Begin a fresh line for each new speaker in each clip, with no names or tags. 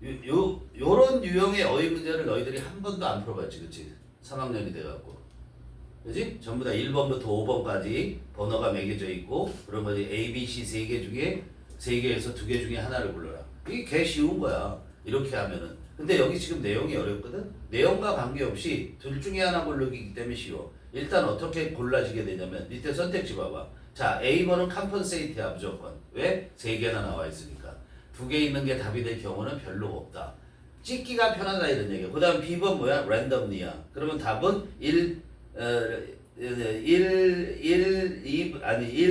요런 유형의 어휘 문제를 너희들이 한 번도 안 풀어봤지, 그치? 3학년이 돼갖고. 그지? 전부 다 1번부터 5번까지 번호가 매겨져 있고, 그러면 A, B, C 3개 중에, 3개에서 2개 중에 하나를 골라라. 이게 개 쉬운 거야. 이렇게 하면은. 근데 여기 지금 내용이 어렵거든? 내용과 관계없이 둘 중에 하나 고르기 때문에 쉬워. 일단 어떻게 골라지게 되냐면, 밑에 선택지 봐봐. 자, A번은 컴펀세이트야, 무조건. 왜? 3개나 나와 있으니까. 2개 있는 게 답이 될 경우는 별로 없다. 찍기가 편하다 이런 얘기야. 그 다음 B번 뭐야? 랜덤리야. 그러면 답은 1,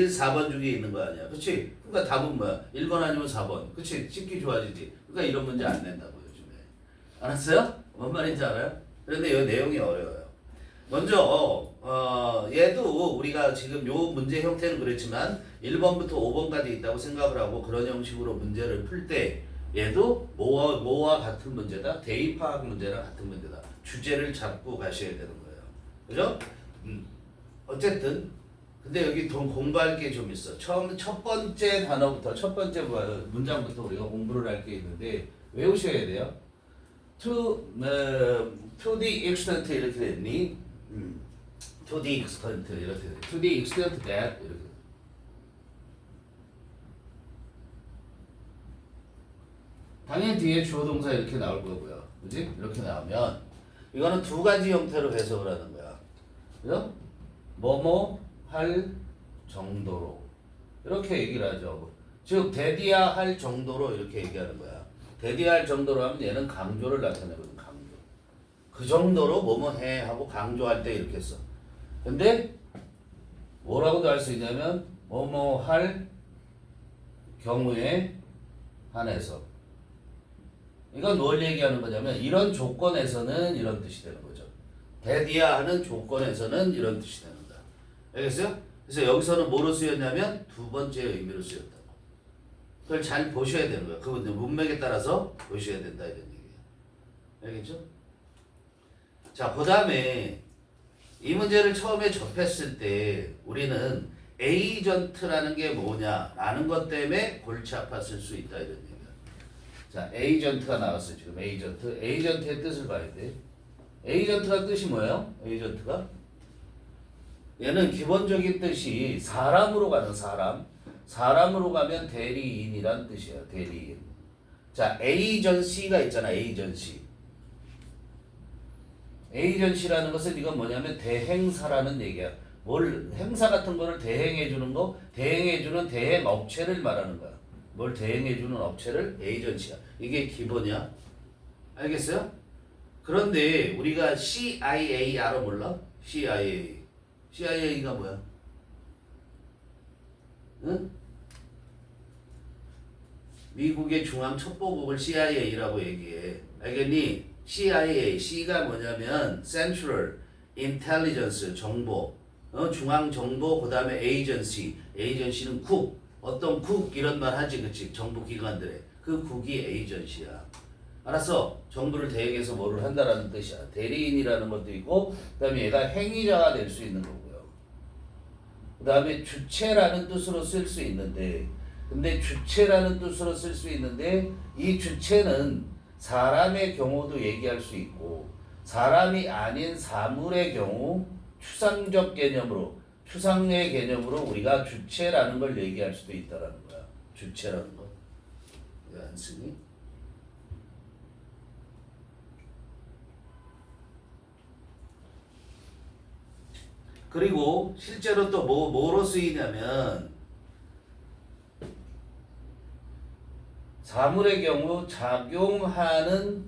4번 중에 있는 거 아니야. 그치? 그러니까 답은 뭐야? 1번 아니면 4번. 그치? 찍기 좋아지지. 그러니까 이런 문제 안 낸다고 요즘에. 알았어요? 뭔 말인지 알아요? 그런데 이 내용이 어려워요. 먼저 얘도 우리가 지금 요 문제 형태는 그렇지만 1번부터 5번까지 있다고 생각을 하고 그런 형식으로 문제를 풀 때 얘도 뭐와 같은 문제다? 대입화학 문제랑 같은 문제다. 주제를 잡고 가셔야 되는 거예요. 그죠? 어쨌든 근데 여기 공부할 게 좀 있어. 첫 번째 단어부터 첫 번째 문장부터 우리가 공부를 할 게 있는데 외우셔야 돼요. to the extent 이렇게 됐니? to the extent 이렇게 돼. to the extent that 이렇게. 당연히 뒤에 주어 동사 이렇게 나올 거고요. 그지? 이렇게 나오면 이거는 두 가지 형태로 해석을 하는 거야. 그죠? 뭐뭐 할 정도로 이렇게 얘기를 하죠. 즉 대디야 할 정도로 이렇게 얘기하는 거야. 대디야 할 정도로 하면 얘는 강조를 나타내거든. 강조. 그 정도로 뭐뭐 해 하고 강조할 때 이렇게 써. 근데 뭐라고도 할 수 있냐면 뭐뭐 할 경우에 한해서. 이건 뭘 얘기하는 거냐면 이런 조건에서는 이런 뜻이 되는 거죠. 대디야 하는 조건에서는 이런 뜻이 되는 거야. 알겠어요? 그래서 여기서는 뭐로 쓰였냐면 두 번째 의미로 쓰였다고. 그걸 잘 보셔야 되는 거야. 그 문맥에 따라서 보셔야 된다 이런 얘기예요. 알겠죠? 자, 그 다음에 이 문제를 처음에 접했을 때 우리는 에이전트라는 게 뭐냐라는 것 때문에 골치 아팠을 수 있다 이런 얘기야. 자, 에이전트가 나왔어요. 지금 에이전트. 에이전트의 뜻을 봐야 돼. 에이전트가 뜻이 뭐예요? 에이전트가? 얘는 기본적인 뜻이 사람으로 가는 사람. 사람으로 가면 대리인이란 뜻이야. 대리인. 자, 에이전시가 있잖아. 에이전시. 에이전시라는 것은 이건 뭐냐면 대행사라는 얘기야. 행사 같은 거를 대행해주는 거, 대행해주는 대행 업체를 말하는 거야. 뭘 대행해주는 업체를 에이전시야. 이게 기본이야. 알겠어요? 그런데 우리가 CIA 알아 몰라? CIA. CIA가 뭐야? 응? 미국의 중앙 첩보국을 CIA라고 얘기해. 알겠니? CIA, C가 뭐냐면 Central Intelligence 정보, 중앙 정보, 그 다음에 Agency, Agency는 국, 어떤 국 이런 말 하지, 그치? 정부 기관들의 그 국이 에이전시야. 알았어? 정부를 대행해서 뭐를 한다라는 뜻이야. 대리인이라는 것도 있고, 그 다음에 얘가 행위자가 될 수 있는 거고요. 그 다음에 주체라는 뜻으로 쓸 수 있는데, 근데 주체라는 뜻으로 쓸 수 있는데, 이 주체는 사람의 경우도 얘기할 수 있고, 사람이 아닌 사물의 경우, 추상적 개념으로, 추상의 개념으로 우리가 주체라는 걸 얘기할 수도 있다라는 거야. 주체라는 거. 왜 안 쓰니? 그리고 실제로 또 뭐로 쓰이냐면 사물의 경우 작용하는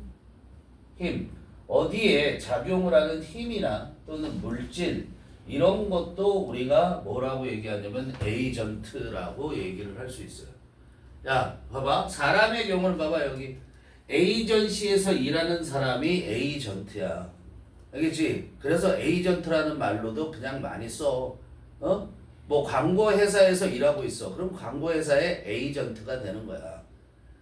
힘, 어디에 작용을 하는 힘이나 또는 물질 이런 것도 우리가 뭐라고 얘기하냐면 에이전트라고 얘기를 할 수 있어요. 야, 봐봐. 사람의 경우를 봐봐. 여기 에이전시에서 일하는 사람이 에이전트야. 알겠지? 그래서 에이전트라는 말로도 그냥 많이 써. 뭐 광고 회사에서 일하고 있어. 그럼 광고 회사의 에이전트가 되는 거야.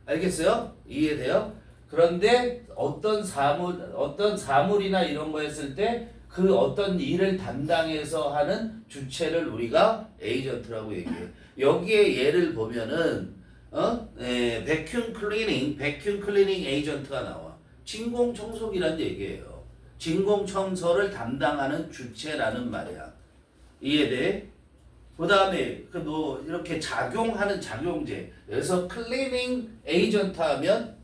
알겠어요? 이해돼요? 그런데 어떤 사물이나 이런 거 했을 때 그 어떤 일을 담당해서 하는 주체를 우리가 에이전트라고 얘기해. 여기에 예를 보면은 vacuum cleaning agent가 나와. 진공 청소기란 얘기예요. 진공 청소를 담당하는 주체라는 말이야. 이해돼? 그 다음에 그 뭐 이렇게 작용하는 작용제. 그래서 클리닝 에이전트 하면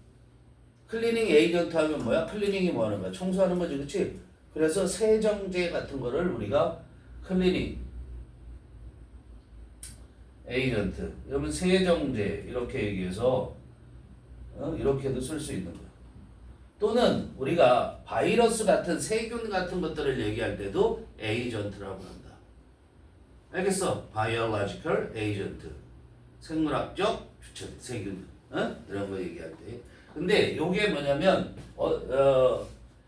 뭐야? 클리닝이 뭐 하는 거야? 청소하는 거지, 그렇지? 그래서 세정제 같은 거를 우리가 클리닝 에이전트, 이러면 세정제 이렇게 얘기해서 이렇게도 쓸 수 있는 거야. 또는 우리가 바이러스 같은 세균 같은 것들을 얘기할 때도 에이전트라고 한다. 알겠어? biological agent, 생물학적 주체, 세균, 이런 거 얘기할 때. 근데 요게 뭐냐면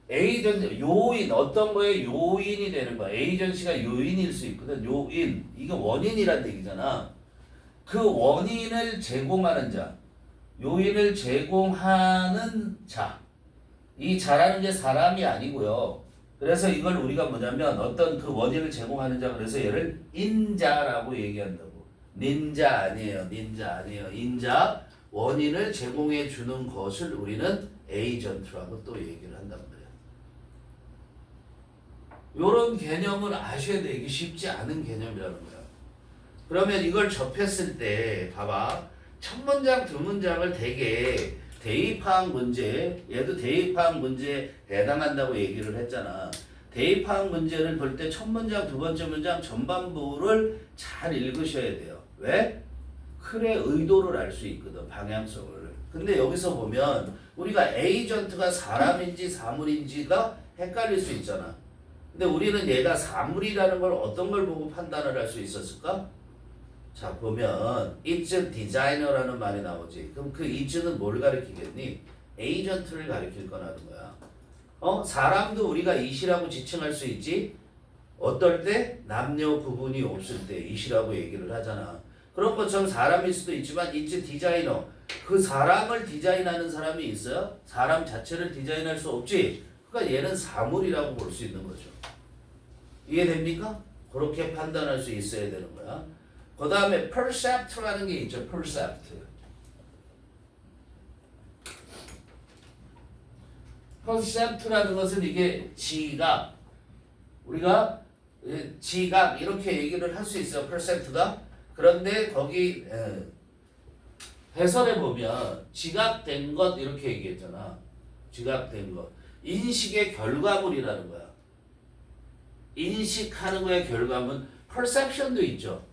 에이전트, 요인, 어떤 거에 요인이 되는 거야. 에이전시가 요인일 수 있거든. 요인, 이거 원인이란 얘기잖아. 그 원인을 제공하는 자, 요인을 제공하는 자. 이 자라는 게 사람이 아니고요. 그래서 이걸 우리가 뭐냐면 어떤 그 원인을 제공하는 자, 그래서 얘를 인자라고 얘기한다고. 닌자 아니에요. 인자, 원인을 제공해 주는 것을 우리는 에이전트라고 또 얘기를 한단 말이야. 요런 개념을 아셔야 돼. 이게 쉽지 않은 개념이라는 거야. 그러면 이걸 접했을 때 봐봐. 첫 문장, 두 문장을 되게 대입하학 문제, 얘도 대입하학 문제에 해당한다고 얘기를 했잖아. 대입하학 문제를 볼 때 첫 문장, 두 번째 문장 전반부를 잘 읽으셔야 돼요. 왜? 글의 의도를 알 수 있거든, 방향성을. 근데 여기서 보면 우리가 에이전트가 사람인지 사물인지가 헷갈릴 수 있잖아. 근데 우리는 얘가 사물이라는 걸 어떤 걸 보고 판단을 할 수 있었을까? 자, 보면 it's designer라는 말이 나오지. 그럼 그 it는 뭘 가리키겠니? 에이전트를 가리킬 거라는 거야. 사람도 우리가 it이라고 지칭할 수 있지. 어떨 때? 남녀 구분이 없을 때 it이라고 얘기를 하잖아. 그런 것처럼 사람일 수도 있지만 it's designer, 그 사람을 디자인하는 사람이 있어요? 사람 자체를 디자인할 수 없지. 그러니까 얘는 사물이라고 볼 수 있는 거죠. 이해됩니까? 그렇게 판단할 수 있어야 되는 거야. 그 다음에 percept라는 게 있죠. percept라는 것은 이게 지각, 우리가 지각 이렇게 얘기를 할 수 있어요. percept가. 그런데 거기 해설해 보면 지각된 것 이렇게 얘기했잖아. 지각된 것. 인식의 결과물이라는 거야. 인식하는 거의 결과물. perception도 있죠.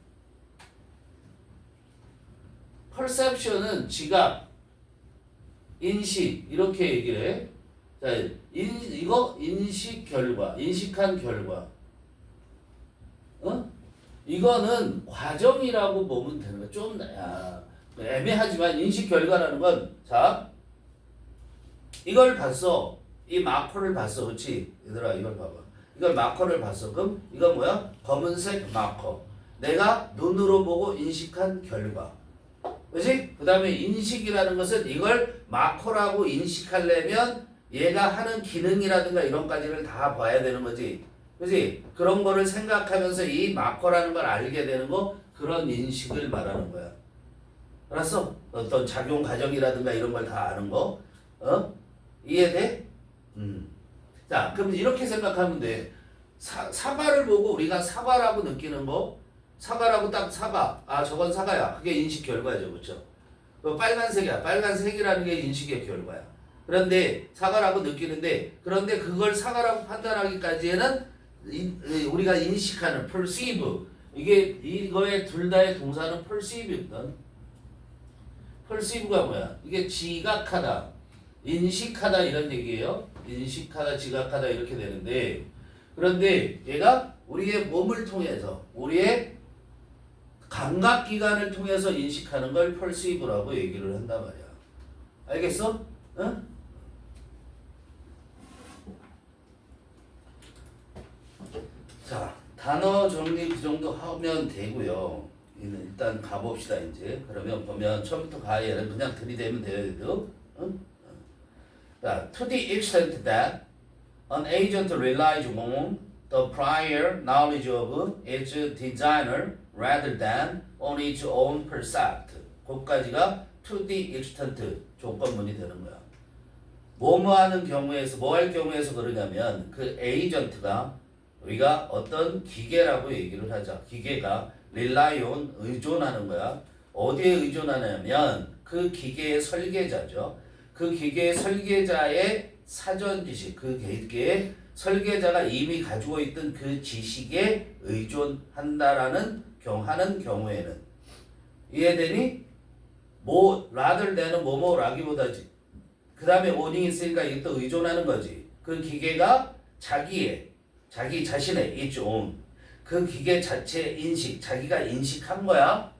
perception은 지각, 인식 이렇게 얘기를 해. 자, 이거 인식 결과, 인식한 결과. 이거는 과정이라고 보면 되는 거야. 좀 애매하지만 인식 결과라는 건, 자, 이걸 봤어. 이 마커를 봤어, 그렇지? 얘들아, 이걸 봐봐. 이걸 마커를 봤어. 그럼 이건 뭐야? 검은색 마커. 내가 눈으로 보고 인식한 결과. 그렇지? 그 다음에 인식이라는 것은 이걸 마커라고 인식하려면 얘가 하는 기능이라든가 이런 까지를 다 봐야 되는 거지. 그렇지? 그런 거를 생각하면서 이 마커라는 걸 알게 되는 거, 그런 인식을 말하는 거야. 알았어? 어떤 작용 과정이라든가 이런 걸 다 아는 거. 이해돼? 자, 그럼 이렇게 생각하면 돼. 사과를 보고 우리가 사과라고 느끼는 거, 사과라고 딱 사과. 아, 저건 사과야. 그게 인식 결과죠. 그렇죠? 빨간색이야. 빨간색이라는 게 인식의 결과야. 그런데 사과라고 느끼는데, 그런데 그걸 사과라고 판단하기까지에는 우리가 인식하는 perceive, 이거의 둘 다의 동사는 perceive거든. perceive가 뭐야? 이게 지각하다, 인식하다 이런 얘기예요. 인식하다, 지각하다 이렇게 되는데, 그런데 얘가 우리의 몸을 통해서, 우리의 감각기관을 통해서 인식하는 걸 perceive라고 얘기를 한단 말이야. 알겠어? 응? 자, 단어 정리 그 정도 하면 되고요. 일단 가봅시다 이제. 그러면 보면 처음부터 가야는 그냥 들이대면 돼요. 응? 자, to the extent that an agent relies on the prior knowledge of its designer rather than on its own percept. 거기까지가 to the extent 조건문이 되는 거야. 뭐뭐 하는 경우에서 뭐 할 경우에서 그러냐면 그 에이전트가 우리가 어떤 기계라고 얘기를 하자. 기계가 rely on 의존하는 거야. 어디에 의존하냐면 그 기계의 설계자죠. 그 기계의 설계자의 사전 지식, 그 기계의 설계자가 이미 가지고 있던 그 지식에 의존한다라는 하는 경우에는 이해되니? 뭐 rather than은 뭐뭐라기보다지. 그 다음에 on이 있으니까 이게 또 의존하는 거지. 그 기계가 자기 자신의 its own 그 기계 자체 인식, 자기가 인식한 거야.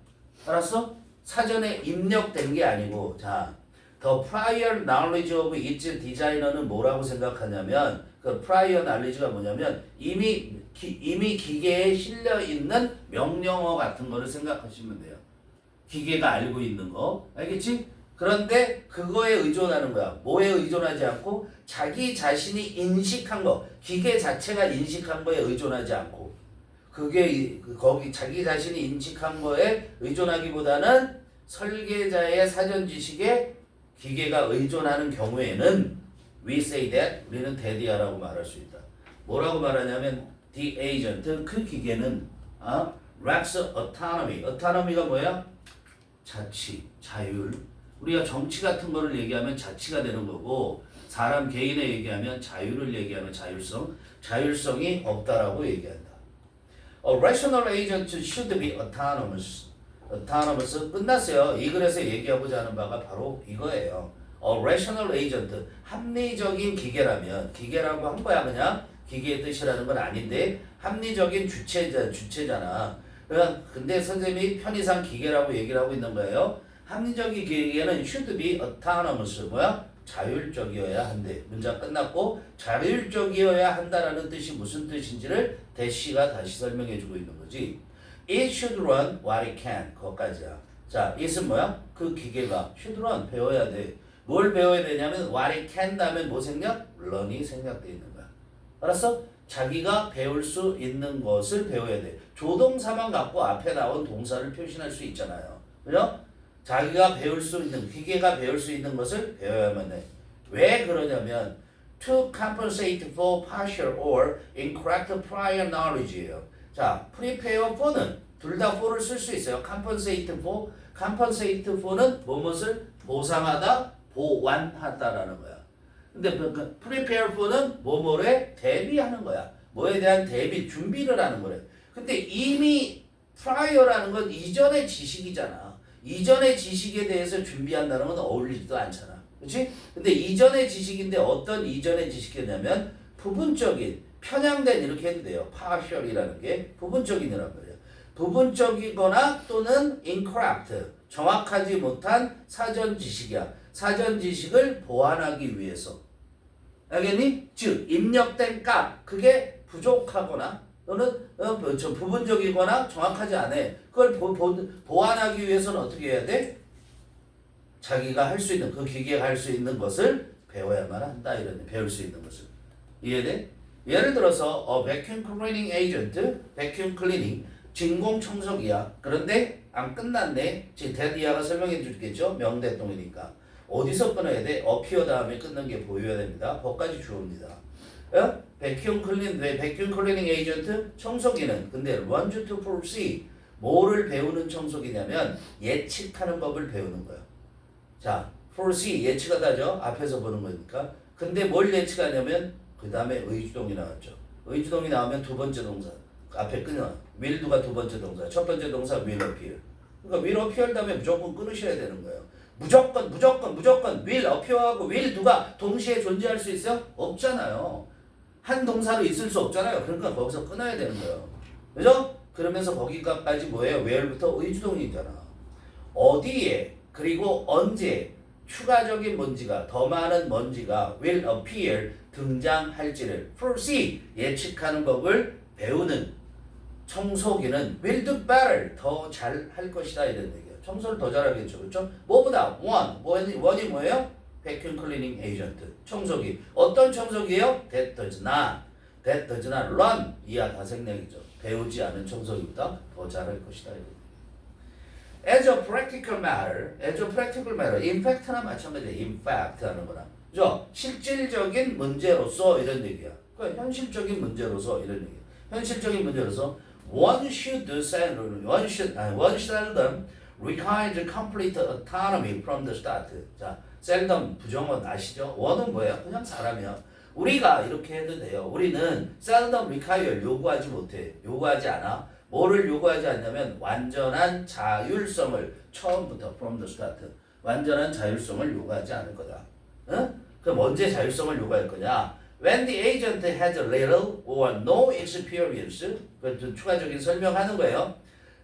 알았어? 사전에 입력된 게 아니고, 자, the prior knowledge of its designer는 뭐라고 생각하냐면, 그 prior knowledge가 뭐냐면 이미 기계에 실려 있는 명령어 같은 거를 생각하시면 돼요. 기계가 알고 있는 거, 알겠지? 그런데 그거에 의존하는 거야. 뭐에 의존하지 않고 자기 자신이 인식한 거, 기계 자체가 인식한 거에 의존하지 않고, 그게 거기 자기 자신이 인식한 거에 의존하기보다는 설계자의 사전 지식에 기계가 의존하는 경우에는 we say that 우리는 대디아라고 말할 수 있다. 뭐라고 말하냐면 the agent 그 기계는 lacks autonomy. autonomy가 뭐야? 자치, 자율. 우리가 정치 같은 거를 얘기하면 자치가 되는 거고 사람 개인에 얘기하면 자유를 얘기하는 자율성이 없다라고 얘기한다. A rational agent should be autonomous. autonomous 끝났어요. 이 글에서 얘기하고자 하는 바가 바로 이거예요. A rational agent 합리적인 기계라면 기계라고 한 거야 그냥 기계의 뜻이라는 건 아닌데 합리적인 주체잖아. 근데 선생님이 편의상 기계라고 얘기를 하고 있는 거예요. 합리적인 기계는 should be autonomous 뭐야? 자율적이어야 한대. 문장 끝났고 자율적이어야 한다라는 뜻이 무슨 뜻인지를 대시가 다시 설명해 주고 있는 거지. It should run what it can. 그것까지야. 자, it은 뭐야? 그 기계가 should run 배워야 돼. 뭘 배워야 되냐면 what it can 다음에 뭐 생략? learn이 생략돼 있는 거야. 알았어? 자기가 배울 수 있는 것을 배워야 돼. 조동사만 갖고 앞에 나온 동사를 표시할 수 있잖아요. 그죠? 자기가 배울 수 있는, 기계가 배울 수 있는 것을 배워야만 해. 왜 그러냐면 to compensate for partial or incorrect prior knowledge예요. 자, prepare for는 둘 다 for를 쓸 수 있어요. compensate for는 무엇을 보상하다, 보완하다라는 거야. 근데 prepare for는 뭐뭐에 대비하는 거야. 뭐에 대한 대비, 준비를 하는 거래. 근데 이미 prior라는 건 이전의 지식이잖아. 이전의 지식에 대해서 준비한다는 건 어울리지도 않잖아. 그렇지? 근데 이전의 지식인데 어떤 이전의 지식이냐면 부분적인, 편향된 이렇게 해도 돼요. partial이라는 게 부분적인이란 말이야. 부분적이거나 또는 incorrect, 정확하지 못한 사전 지식이야. 사전 지식을 보완하기 위해서. 알겠니? 즉 입력된 값, 그게 부족하거나 또는 부분적이거나 정확하지 않아. 그걸 보완하기 위해서는 어떻게 해야 돼? 자기가 할 수 있는, 그 기계가 할 수 있는 것을 배워야만 한다. 이런 배울 수 있는 것을. 이해돼? 예를 들어서 vacuum cleaning agent, vacuum cleaning, 진공 청소기야. 그런데 안 끝났네. 지금 대디아가 설명해 주겠죠? 명대동이니까. 어디서 끊어야 돼? appear 다음에 끊는 게 보여야 됩니다. 거기까지 주어입니다. vacuum cleaning agent 청소기는 근데 learn to foresee 뭐를 배우는 청소기냐면 예측하는 법을 배우는 거야. 자, foresee 예측하다죠. 앞에서 보는 거니까. 근데 뭘 예측하냐면 그 다음에 의주동이 나왔죠. 의주동이 나오면 두 번째 동사 앞에 끊어. will도가 두 번째 동사, 첫 번째 동사 will appear. 그러니까 will appear 다음에 무조건 끊으셔야 되는 거예요. 무조건 will appear하고 will 두가 동시에 존재할 수 있어요? 없잖아요. 한 동사로 있을 수 없잖아요. 그러니까 거기서 끊어야 되는 거예요. 그죠? 그러면서 거기까지 뭐예요? where부터 의주동이잖아. 어디에 그리고 언제 추가적인 먼지가 더 많은 먼지가 will appear 등장할지를 foresee 예측하는 법을 배우는 청소기는 will do better 더 잘 할 것이다 이런 얘기예요. 청소를 더 잘하겠죠. 그렇죠? 뭐보다 원이 뭐예요? vacuum cleaning agent 청소기. 어떤 청소기예요? that does not run 이하 다생략이죠. 배우지 않은 청소기보다 더 잘할 것이다. as a practical matter, in fact나 마찬가지야. in fact 하는 거나. 그죠? 실질적인 문제로서 이런 얘기야. 그러니까 현실적인 문제로서 이런 얘기야. 현실적인 문제로서 one should seldom require complete autonomy from the start. 자, seldom 부정어 아시죠? one은 뭐예요? 그냥 사람이야. 우리가 이렇게 해도 돼요. 우리는 seldom require 요구하지 못해. 요구하지 않아. 뭐를 요구하지 않냐면 완전한 자율성을 처음부터 from the start 완전한 자율성을 요구하지 않을 거다. 응? 그럼 언제 자율성을 요구할 거냐? When the agent has little or no experience, 그 추가적인 설명하는 거예요.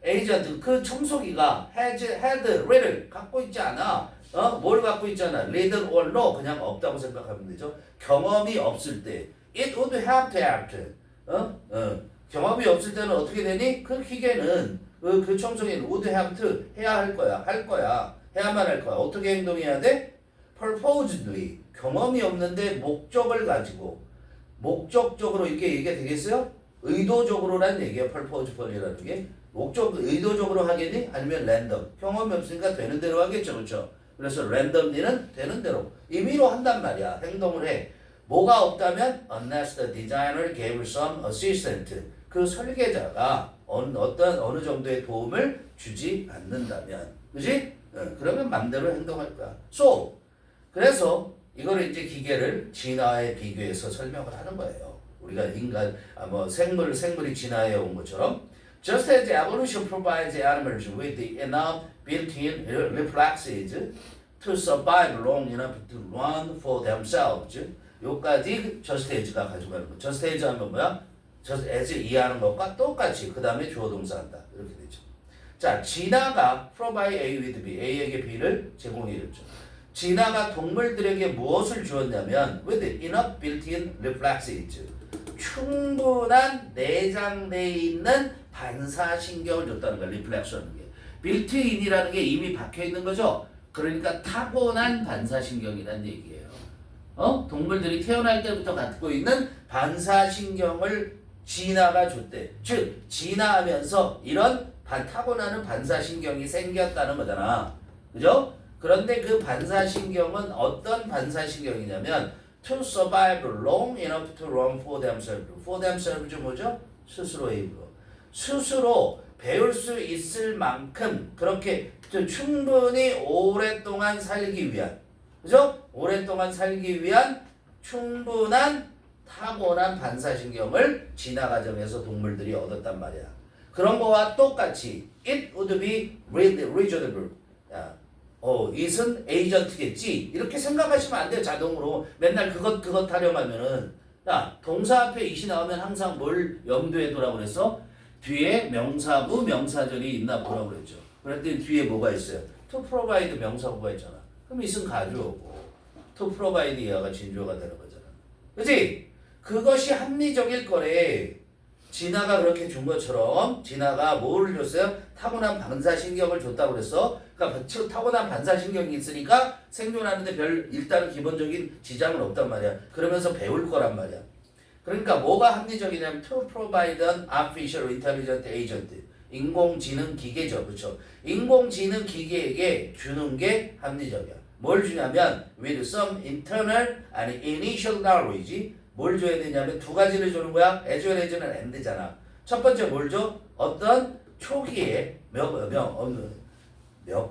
에이전트 그 청소기가 had little 갖고 있지 않아. 뭘 갖고 있잖아. little or no 그냥 없다고 생각하면 되죠. 경험이 없을 때 it would have to act. 경험이 없을 때는 어떻게 되니? 그 기계는 그 청소기는 would have to 해야 할 거야. 해야만 할 거야. 어떻게 행동해야 돼? purposedly 경험이 없는데 목적을 가지고 목적적으로 이렇게 얘기가 되겠어요? 의도적으로라는 얘기야. purposefully라는 게 의도적으로 하겠니? 아니면 랜덤 경험이 없으니까 되는 대로 하겠죠. 그렇죠? 그래서 랜덤리는 되는 대로 임의로 한단 말이야. 행동을 해. 뭐가 없다면 unless the designer gave some assistance 그 설계자가 어느 정도의 도움을 주지 않는다면 그지? 그러면 맘대로 행동할 거야. 그래서 이거를 이제 기계를 진화에 비교해서 설명을 하는 거예요. 우리가 인간 생물이 진화해 온 것처럼 just as evolution provides animals with enough built-in reflexes to survive long enough to run for themselves. 요까지 just as가 가지고 가는 거. just as 하면 뭐야? just as 이해하는 것과 똑같이 그 다음에 주어 동사한다. 이렇게 되죠. 자, 진화가 provide A with B, A에게 B를 제공해줬죠. 진화가 동물들에게 무엇을 주었냐면 with enough built-in reflexes 충분한 내장되어 있는 반사신경을 줬다는 거야. 리플렉스라는 게. built-in이라는 게 이미 박혀있는 거죠. 그러니까 타고난 반사신경이라는 얘기예요. 동물들이 태어날 때부터 갖고 있는 반사신경을 진화가 줬대. 즉 진화하면서 이런 타고나는 반사신경이 생겼다는 거잖아. 그죠? 그런데 그 반사신경은 어떤 반사신경이냐면 to survive long enough to run for themselves. for themselves 뭐죠? 스스로의 힘으로. 스스로 배울 수 있을 만큼 그렇게 충분히 오랫동안 살기 위한 그죠? 오랫동안 살기 위한 충분한 타고난 반사신경을 진화 과정에서 동물들이 얻었단 말이야. 그런 거와 똑같이 it would be reasonable. it은 에이전트겠지. 이렇게 생각하시면 안 돼요. 자동으로. 맨날 그것 타령하면은. 야, 동사 앞에 it이 나오면 항상 뭘 염두에 두라고 그랬어? 뒤에 명사부, 명사절이 있나 보라고 그랬죠. 그랬더니 뒤에 뭐가 있어요? to provide 명사부가 있잖아. 그럼 it은 가주어고 to provide 이하가 진주어가 되는 거잖아. 그치? 그것이 합리적일 거래. 진화가 그렇게 준 것처럼 진화가 뭐를 줬어요? 타고난 반사신경을 줬다고 그랬어. 그러니까 타고난 반사신경이 있으니까 생존하는데 일단은 기본적인 지장은 없단 말이야. 그러면서 배울 거란 말이야. 그러니까 뭐가 합리적이냐면 to provide an artificial intelligent agent. 인공지능 기계죠. 그렇죠? 인공지능 기계에게 주는 게 합리적이야. 뭘 주냐면 with some internal and initial knowledge 뭘 줘야 되냐면 두 가지를 주는 거야. as well as는 and잖아. 첫 번째 뭘 줘? 어떤 초기에 몇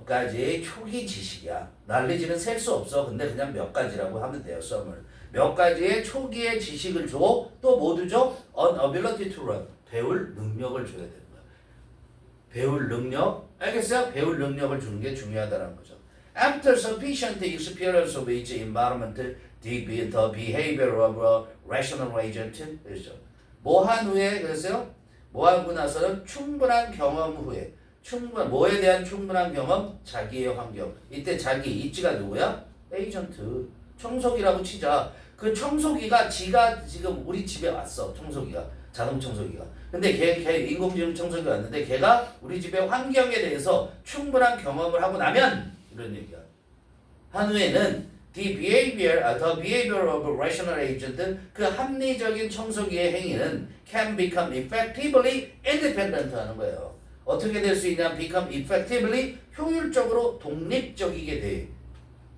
가지의 초기 지식이야. knowledge는 셀 수 없어. 근데 그냥 몇 가지라고 하면 돼요. some을. 몇 가지의 초기의 지식을 줘. 또 뭐 줘? an ability to learn. 배울 능력을 줘야 되는 거야. 배울 능력. 알겠어요? 배울 능력을 주는 게 중요하다는 거죠. After sufficient experience of each environment, the behavior of a rational agent. 그렇죠. 뭐한 후에 그랬어요? 뭐하고 나서는 충분한 경험 후에 뭐에 대한 충분한 경험? 자기의 환경. 이때 자기 이치가 누구야? 에이전트. 청소기라고 치자. 그 청소기가 지가 지금 우리 집에 왔어. 청소기가. 자동 청소기가. 근데 걔 인공지능 청소기가 왔는데 걔가 우리 집의 환경에 대해서 충분한 경험을 하고 나면 이런 얘기야. 한 후에는 the behavior of a rational agent 그 합리적인 청소기의 행위는 can become effectively independent 하는 거예요. 어떻게 될 수 있냐? become effectively 효율적으로 독립적이게 돼.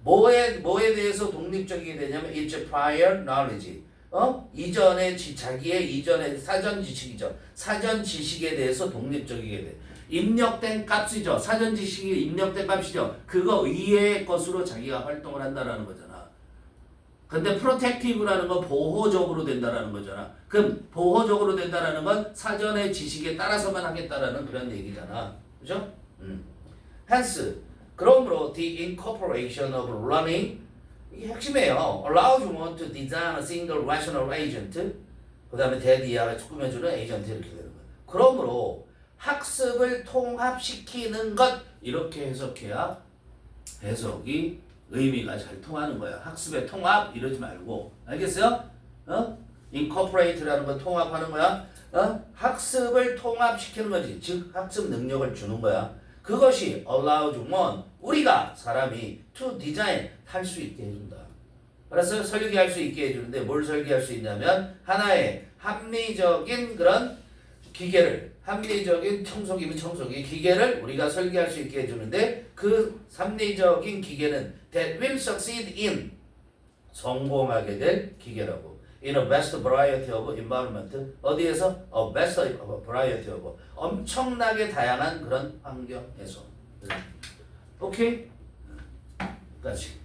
뭐에 대해서 독립적이게 되냐면 it's prior knowledge. 이전의 자기의 이전의 사전 지식이죠. 사전 지식에 대해서 독립적이게 돼. 입력된 값이죠. 사전 지식이 입력된 값이죠. 그거 이외의 것으로 자기가 활동을 한다라는 거잖아. 근데 프로텍티브라는 건 보호적으로 된다라는 거잖아. 그럼 보호적으로 된다라는 건 사전의 지식에 따라서만 하겠다라는 그런 얘기잖아. 그죠? Hence, 그러므로 the incorporation of learning 이게 핵심이에요. allows one to design a single rational agent. 그 다음에 대디아가 꾸며주는 에이전트 이렇게 되는 거예요. 그러므로 학습을 통합시키는 것 이렇게 해석해야 해석이 의미가 잘 통하는 거야. 학습의 통합 이러지 말고 알겠어요? incorporate라는 건 통합하는 거야. 학습을 통합시키는 거지. 즉 학습 능력을 주는 거야. 그것이 allows one 우리가 사람이 to design 할 수 있게 해준다. 알았어요? 설계할 수 있게 해주는데 뭘 설계할 수 있냐면 하나의 합리적인 그런 기계를 합리적인 청소기 기계를 우리가 설계할 수 있게 해주는데 그 합리적인 기계는 that will succeed in 성공하게 될 기계라고. In a vast variety of environment 어디에서? A vast variety of 엄청나게 다양한 그런 환경에서. 오케이? 까지.